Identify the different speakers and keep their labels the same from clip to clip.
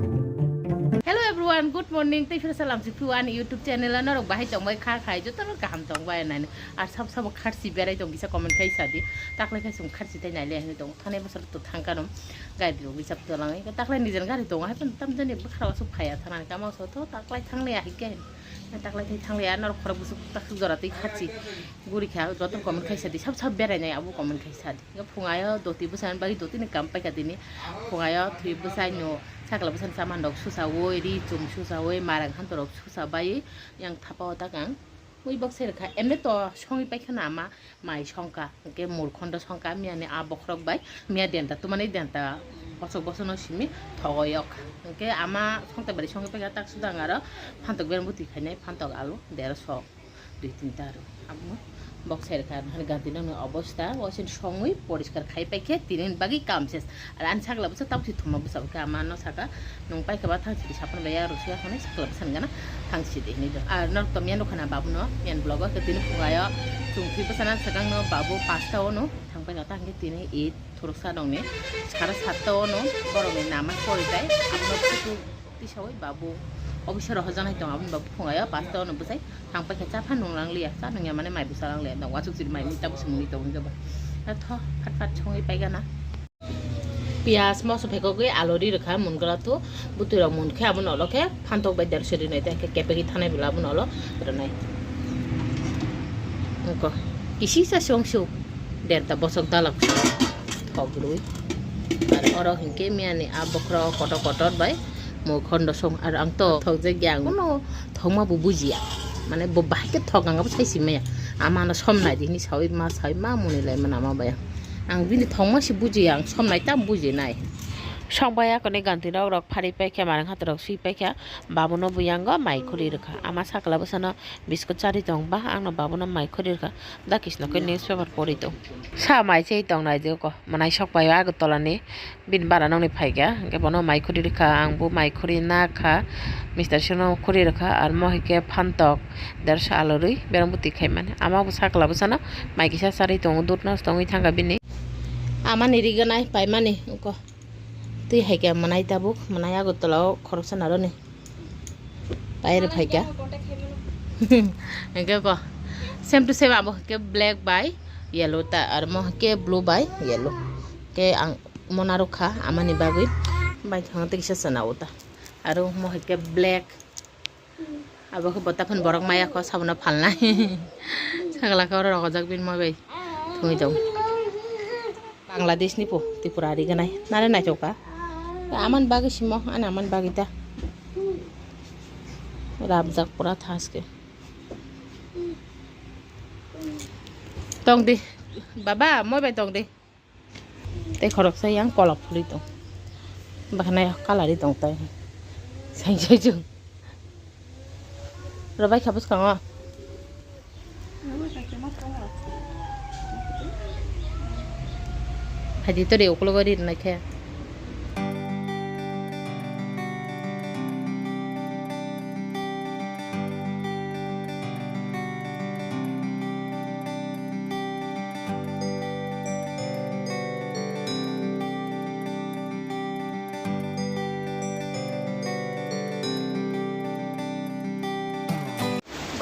Speaker 1: Hello everyone, good morning. Thank you salam everyone. YouTube channel na rok bahai tong bai kha khai jo tar kaham tong bai nai ar sab sab kharsi berai tong gisa comment khai sadi taklai khai sum kharsi tai nai le ni tong thane bosar to thangkanom gai dio gisa to langai taklai nijen gari tong hai tam jani khara sup khaya thanan ka ma so to taklai thangle a hike taklai thai thangle a nor khara busuk tak jora tai khachi guri kha jo to comment khai sadi sab sab berai nai abu comment khai sadi ga phungayo doti busan bagi doti ni kam pai ka dini phungayo thui busai no sakala busan saman dok susa woi ri chum susa woi marang han torok susa bai yang thapa ta kang oi bok ser kha emne to songi paikha ma mai songka ke murkhondo songka miane a bokrok bai mia denta to mane denta bosok bosono simi thogoyok ke ama songta bari songi paikha tak sudang aro phantok bermuti khainai phantok alu 150 2-3 ta aro amu box এর কারণ হল গান্তিনং অবস্থা ওসিন সময় পরিষ্কার খাই পাইকে তিনিন বাগি কাম শেষ আর আন ছাগলা বসে তাপছি থুমা বসাব কে আমার ন ছাকা নং পাইকাবা থাংছি সাপন বাইয়া রসি এখন ছাগলা বসান গানা থাংছি দেনি আর নর তো মিয়ান দখানা বাবু ন মিয়ান ব্লগ কে তিনি ফুগায়া চুংফি বসানা সাগাং ন বাবু পাঁচটাও ন থাংপাই গাতা হাঙ্গে তিনি এই থরসা দংনে সারা সাতটাও ন গরমে নামাজ পড়ে যায় আপনার কিছু তিসাওই বাবু অবশ্যই রহজানাই দং আপনি বাবু ফুগায়া পাঁচটাও ন বসাই থাংপাই খেচা ফানুং লাংলিয়া চা নংয়া মানে মাই বুসা লাংলিয়া দং ওয়াচুক জির মাই মিটা বুসুং নি দং जाबा थ फाट फाट संगै पाइगाना पियाज मस फेकोगै आलुरि रखा मुनगला तो बुतुरा मुनखे आबन अलखे फानतक बाय देर सरि नै ताके केपेगि थानाय बिला आबन अल रनाय को किसी सा संसु देरता बसक दालक थगरुइ आरो अर हिंके मियानि आ बखरा कट कटर बाय मुखन्द सं आरो आं तो थगजे ग्यां नो थगमा बुजिया माने बबाइके थगांगाबो साइसि माया आमानो समनाय दिनि सावै मा सावै मा मुनिलाय माना माबाया आं बिनि थंमासि बुजिया आं समनाय ताम बुजिनाय संबाया कने गान्तिरा रक फारि पाइखा मारं हातरक सुइ पाइखा बाबुनो बुयांग माइखुरि रखा आमा साकला बसना बिस्कुट चारि दं बा आंनो बाबुनो माइखुरि रखा दा किसनो के न्यूज पेपर पढि दं सा माइ चाहिँ दं नाइ जो को मनाइ सकबाय आगो तलानि बिन बारा नंनि फाइगा के बनो माइखुरि रखा आंबो माइखुरि ना खा मिस्टार सोनो खुरि रखा आर महिके फानतक 150 आलुरि बेरंबुति खाइ माने आमाबो साकला बसना माइकिसा सारि दं दुतनास दंइ थांगा बिनि आमा निरिगनाय पाइ माने को তুই হাইকা মানাই তাবুক মানাই আগতলাও খরচ নারো নে বাইরে ফাইকা একে ক সেম টু সেম আবো কে ব্ল্যাক বাই ইয়েলো তা আর মহ কে ব্লু বাই ইয়েলো কে আং মনারো খা আমানি বাগৈ বাই থাঙতে কিসা সানাওতা আর মহ কে ব্ল্যাক আবো বতাফন বরক মায়া খ সাবনা ফালনাই ছাগলা খাওয়ার রগজাক বিন মই বাই থুই যাও বাংলাদেশ নিপো ত্রিপুরারি গানাই নারে নাই চৌকা aman bagi simo an aman bagi ta rabjak pura thaske tong di baba moi bai tong di te khorok sai yang kolok phuli to bakhnai kalari tong tai sai sai jung robai khabus kanga haji to de oklo gari nai kha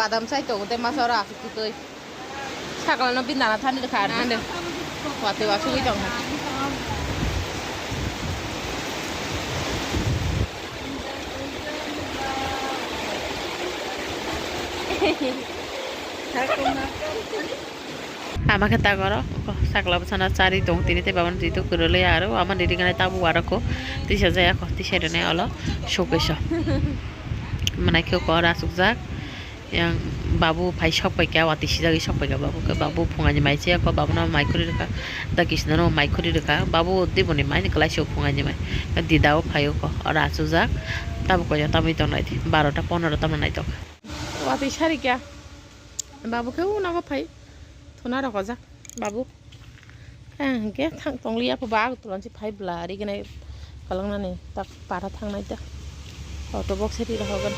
Speaker 1: বাদাম চাই তো ওতে মাছ আর আসুক তুই সকালে নবী নানা Thani খা না দে ওয়াতে আসুকই দং আমাকে তা করো সাকলা বসানা চারি দং তিনিতে বাবান দিতো করলে আর আমার দিদিগানে তাবু আরকো তিসা যায় এখন তিসারে নে অল শোকেশ মানে কেউ কর আসুক যাক yang babu pai shop pai kya wati sijagi shop pai ka babu ke babu phungani mai che ko babu na mai khuri reka da kisna no mai khuri reka babu diboni mai kala shop phungani mai didao phayo ko ara suja tabu ko ta mi to nai 12 ta 15 ta nai to wati shari kya babu ke una ko phai thona ra ko ja babu ke thang tonglia pa ba to lan si phai bla ri ke nai kalang na ni tak para thang nai ta auto box ri ra hogan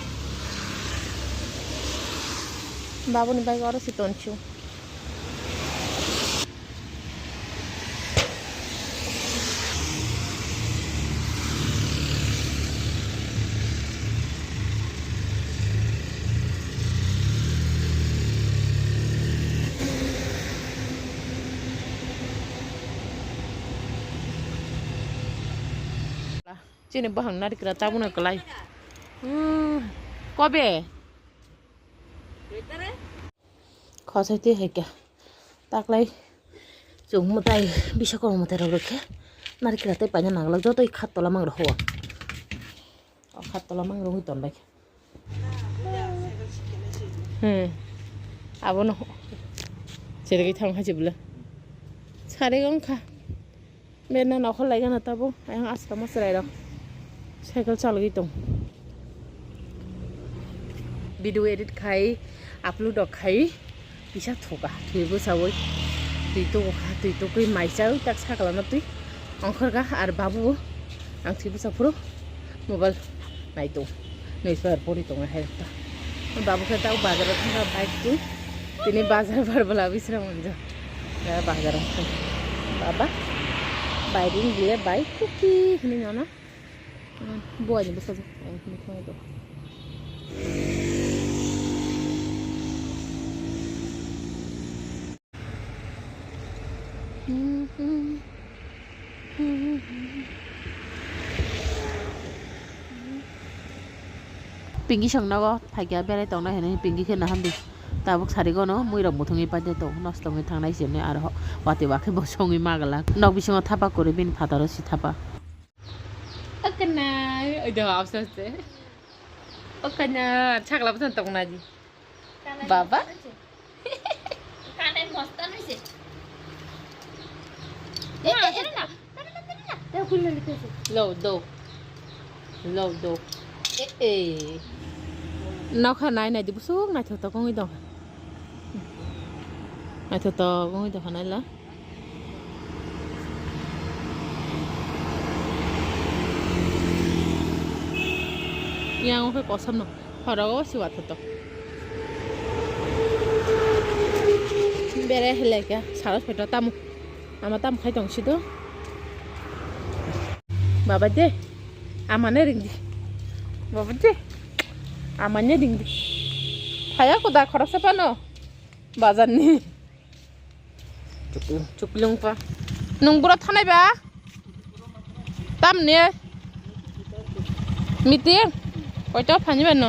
Speaker 1: babu ni bai gora si tonchu जेनेबा हां नारिकेला ताबुनो गलाय कबे खसाइते हेक्या ताकलाय जों मताय बिशाखर मताय रखे नारिकेला ताय पाइना नागला जतोय खातला मांग रहो खातला मांग रहो तन बाय आबोनो जेरै थां हाजिबला सारे गंखा मेरना नखर लायगोन ताबो आं आस्रा मसराय र साइकेल चालगी दं भिडियो एडिट खाई अपलोड खाई बिसा थोगा थुइबो सावै तुई तो कई माइसा ताक साखालामना तुई अंखरगा आरो बाबु आं थुइबो साफुरो मोबाइल नायदो नैसबार परि दं हेरता बाबुखौ दाउ बाजाराव थांगा बाइक तुई दिनै बाजार बारबोला बिसरा मोनजा दा बाजाराव थां बाबा बाइदिं गले बाइक कुकी हनि ना बुआनि बसाजो आं मिथाय दं पिंगी संनागो फाइया बेराय दंना हेने पिंगी खेना हामदि ताबुक सारिगनो मुइरक मुथुंगि पादे तो नस्तंगि थांनाय जेने आरो वाते वाखे बसंगि मागला नक बिसंग थापा करे बिन फातारो सि थापा अकना ओइदो आवससे अकना छागला बसन तंगना जी बाबा काने मस्त नइसे लो दो ए नखा नाय नाय दि बुसुक नाय थत गङै दं नाय थत गङै दं नाय ला yang oke kosam no harago siwa thot bere heleka sara pheto tamu ama tam khai dong sido baba de amane ringdi baba de amane ringdi haya ko da khara sapa no bazar ni chuklung pa nungbura thanai ba tam ne meeting কয়টা funny Ben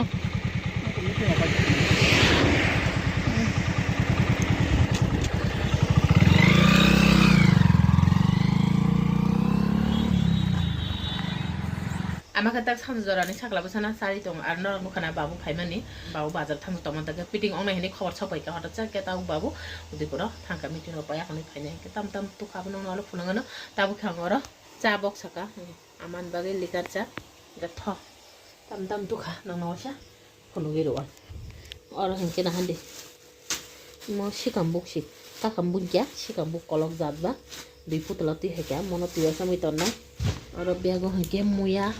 Speaker 1: আমাকে তাক সামজরানি ছাগলাবো সানা সারি দं আর নরক নুখানা বাবু ফাইমানি বাবু বাজার থাম তমান তাকে পিটিং online हेने खबर सबायका हटा चाके ताउ बाबु उदिपुरा थांका मिटिं होपाय आखनि फाइने के ताम ताम तु खाबनो नलो फुनगनो ताबु खांगरो चा बक्स सका आमान बागे लिटार चा गथ tam tuh nang nawas ya, kalau gitu kan, orang yang kena handi, mau si kambuk sih, tak kambuk ya, si kambuk kolok zat ba, diput latih ya, mono tiga sama itu na, orang biago hengke muya,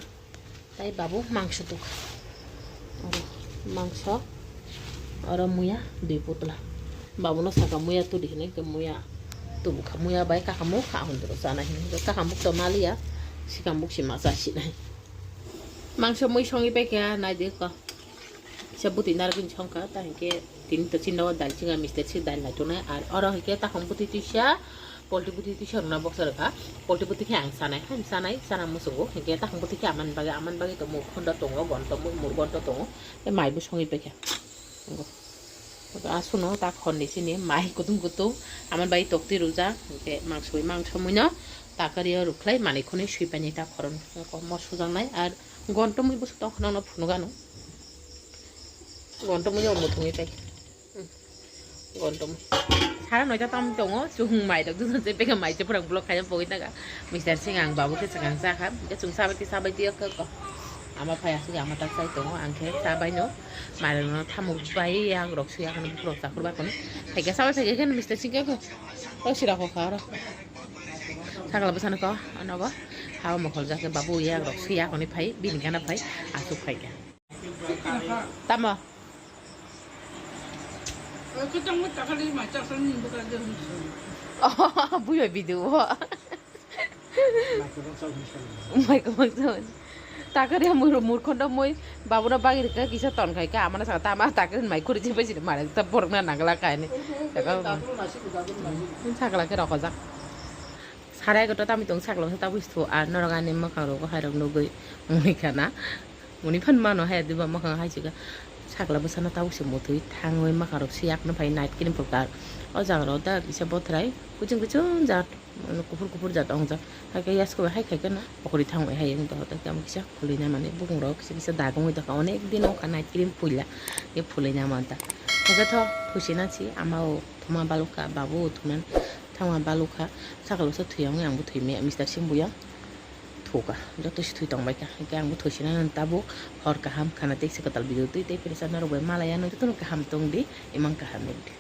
Speaker 1: tapi babu mangsa tuh, orang mangsa, orang muya diput lah, babu no saka muya tuh di sini ke muya, tuh bukan muya baik kamu kahun terus sana ini, kambuk tuh mali ya, si kambuk si masa sih nih. Mangsa muy songi pekya nai de ko sabuti nar bin chongka ta ke tin to chindawa dal chinga miste chi dal na to na ar ora ke ta komputi tisha polti puti tisha na boxer ka polti puti ke ang sanai sana musugo ke ta komputi ke aman bagi to mu khonda tongo gon to mu gon to tongo e mai bu songi pekya asuno ta khonni sini mai kutung aman bagi tokti ruja ke mangsa muino ta kariya ruklai mani khoni sui pani ta khoron ko mo sujang nai ar gone মুই বসে তখন না ফুনুগানো gone মুই অমুথুঙি পাই gone মুই সারা নয়টা তাম দङ जुं माइ दं जुं जे बेगा माइ जे फोरां ब्लग खायम पगै नागा मिस्टार सिं आं बाबु के सगां जाखा जे जुं साबायदि को आमा फाया सिं आमा ता साइ दङ आंखे साबायनो मारनो थामु बाय आं रक सुया खन ब्लग जाखरबा खन फायगा साबाय फायगा खन मिस्टार सिं के ओ सिरा को खारा सागला बसानो को अनगो हाव मखल जाके बाबु या रक सुया खनि फाय बिनगाना फाय आसु फायगा तामा 그장무 따가리 맞자 손님보다 좀 뭐야 비디오 마이크로폰 따가리 무르콘다 뭐이 바보나 바기르까 기사 떤가이까 아마나 사가 따마 따가리 마이크로 집에지 말에 다 버럭나 나갈라 까니 내가 사갈라게 라고자 11:00 tami tong saklo sa tapos to norangani makaro ko hairok nugoi munikana muni phan mano hay diba makang hay siga sakla basana tapos mutui thangoi makaro siak na phai night cream pokar o jangro da bisa botrai kucing jat kupur jat ong ja hay yas ko hay kai kana pokori thangoi hay eng to ta kam kisa fulina mane bukung ro kisa dagong ta onek din o night cream puila ye fulina mantaega to phusina chi amao thuma baluka babu thuman thangwa baluka sakalo sa thuyang yang bu thuime Mr. Simbuya thuka joto si thui tong bai ka ang bu thusina nan tabu hor kaham khana tek se katal video tui te perisa na ro malaya no to kaham tong di imang kaham ne